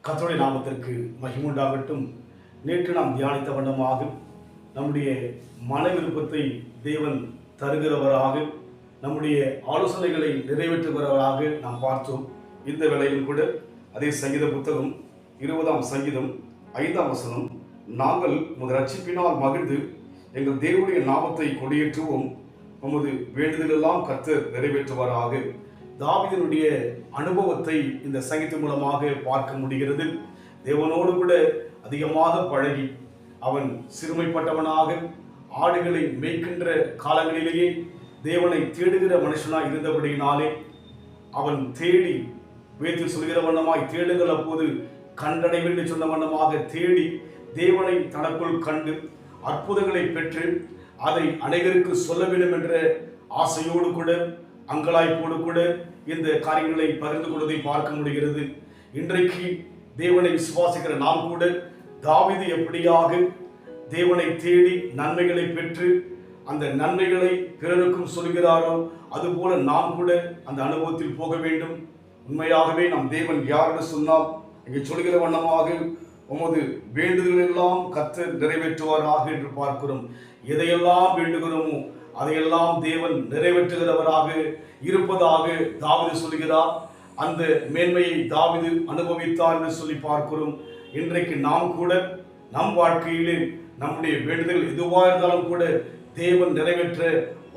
கர்த்தருடைய நாமத்திற்கு மகிமுண்டாகட்டும். நேற்று நாம் தியானித்த வண்ணமாக நம்முடைய மன விருப்பத்தை தேவன் தருகிறவராக, நம்முடைய ஆலோசனைகளை நிறைவேற்றுகிறவராக நாம் பார்த்தோம். இந்த வேளையில் கூட அதே சங்கீத புத்தகம் 20ஆம் சங்கீதம் 5ஆம் வசனம், நாங்கள் உமது ரட்சிப்பினால் மகிழ்ந்து எங்கள் தேவனுடைய நாமத்தை கொடியேற்றுவோம், நமது வேண்டுதலெல்லாம் கர்த்தர் நிறைவேற்றுவாராக. தாவீதினுடைய அனுபவத்தை இந்த சங்கீதம் மூலமாக பார்க்க முடிகிறது. தேவனோடு கூட அதிகமாக பழகி அவன் சிறுமைப்பட்டவனாக ஆடுகளை மேய்க்கின்ற காலங்களிலேயே தேவனை தேடுகிற மனுஷனாய் இருந்தபடியினாலே அவன் தேடி வேதத்தில் சொல்கிற வண்ணமாய் தேடுங்கள் அப்போது கண்டடைவில் என்று சொன்ன வண்ணமாக தேடி தேவனை தனக்குள் கண்டு அற்புதங்களை பெற்று அதை அனைவருக்கு சொல்ல வேண்டும் என்ற ஆசையோடு கூட அங்கலாய்ப்போடு கூட இந்த காரியங்களை பகிர்ந்து கொள்வதை பார்க்க முடிகிறது. இன்றைக்கு தேவனை விசுவாசிக்கிற நாம் கூட தாவீது எப்படியாக தேவனை தேடி நன்மைகளை பெற்று அந்த நன்மைகளை பிறருக்கும் சொல்கிறாரோ அதுபோல நாம் கூட அந்த அனுபவத்தில் போக வேண்டும். உண்மையாகவே நாம் தேவன் யார் என்று சொன்னால் இங்கே சொல்கிற வண்ணமாக உமது வேண்டுதல் எல்லாம் கர்த்தர் நிறைவேற்றுவாராக என்று பார்க்கிறோம். எதையெல்லாம் வேண்டுகிறோமோ அதையெல்லாம் தேவன் நிறைவேற்றுகிறவராக இருப்பதாக தாவீது சொல்கிறார். அந்த மேன்மையை தாவீது அனுபவித்தார் என்று சொல்லி பார்க்கிறோம். இன்றைக்கு நாம் கூட நம் வாழ்க்கையிலே நம்முடைய வேண்டுதல் எதுவாக இருந்தாலும் கூட தேவன் நிறைவேற்ற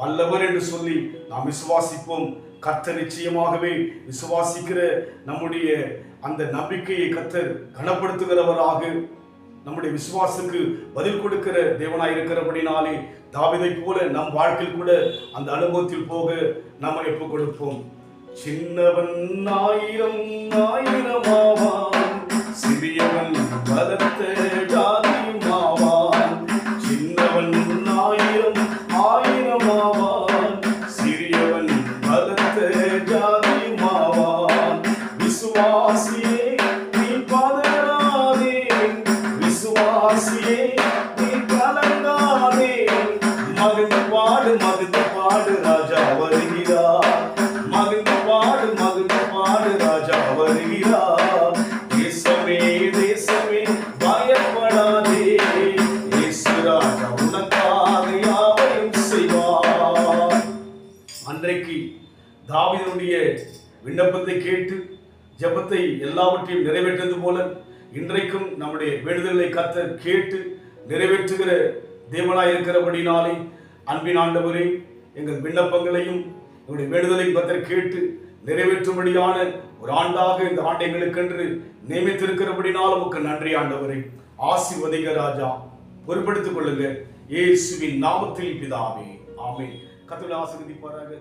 வல்லவர் என்று சொல்லி நாம் விசுவாசிப்போம். கர்த்தர் நிச்சயமாகவே விசுவாசிக்கிற நம்முடைய அந்த நம்பிக்கையை கர்த்தர் கனப்படுத்துகிறவராக, நம்முடைய விசுவாசுக்கு பதில் கொடுக்கிற தேவனாய் இருக்கிறபடினாலே தாவீதை போல நம் வாழ்க்கையில் கூட அந்த அனுபவத்தில் போக நம்ம ஒப்புக் கொடுப்போம். சின்னவன் ஆயிரம் ஆயிரமாவான், சிறியவன் பலத்த ஜாதியும் ஆவான். சின்னவன் ஆயிரம் ஆயிரமாவான், சிறியவன் பலத்த ஜாதியும் ஆவான். விசுவாசியே நீ பதறாதே, விசுவாசியே நீ கலங்காதே. மகிழ்ந்து பாடு ராஜா வருகிறார். மகிழ்ந்து பாடு ராஜா வருகிறார். தேசமே தேசமே பயப்படாதே, இயேசு ராஜா உனக்காக யாவையும் செய்வார். அன்றைக்கு தாவீதுடைய விண்ணப்பத்தை கேட்டு ஜெபத்தை எல்லாவற்றையும் நிறைவேற்றது போல இன்றைக்கும் நம்முடைய வேண்டுதலை கர்த்தர் கேட்டு நிறைவேற்றுகிற தேவனாய் இருக்கிறபடினாலே அன்பின் ஆண்டவரே, எங்கள் விண்ணப்பங்களையும் எங்களுடைய வேண்டுதலையும் கர்த்தர் கேட்டு நிறைவேற்றும்படியான ஒரு ஆண்டாக இந்த ஆண்டை எங்களுக்கென்று நியமித்திருக்கிறபடினால் உமக்கு நன்றி ஆண்டவரே. ஆசீர்வதிங்க ராஜா, பொறுப்படுத்திக் கொள்ளுங்க. இயேசுவின் நாமத்தில் பிதாவே, ஆமென். கர்த்தர் ஆசீர்வதிப்பாராக.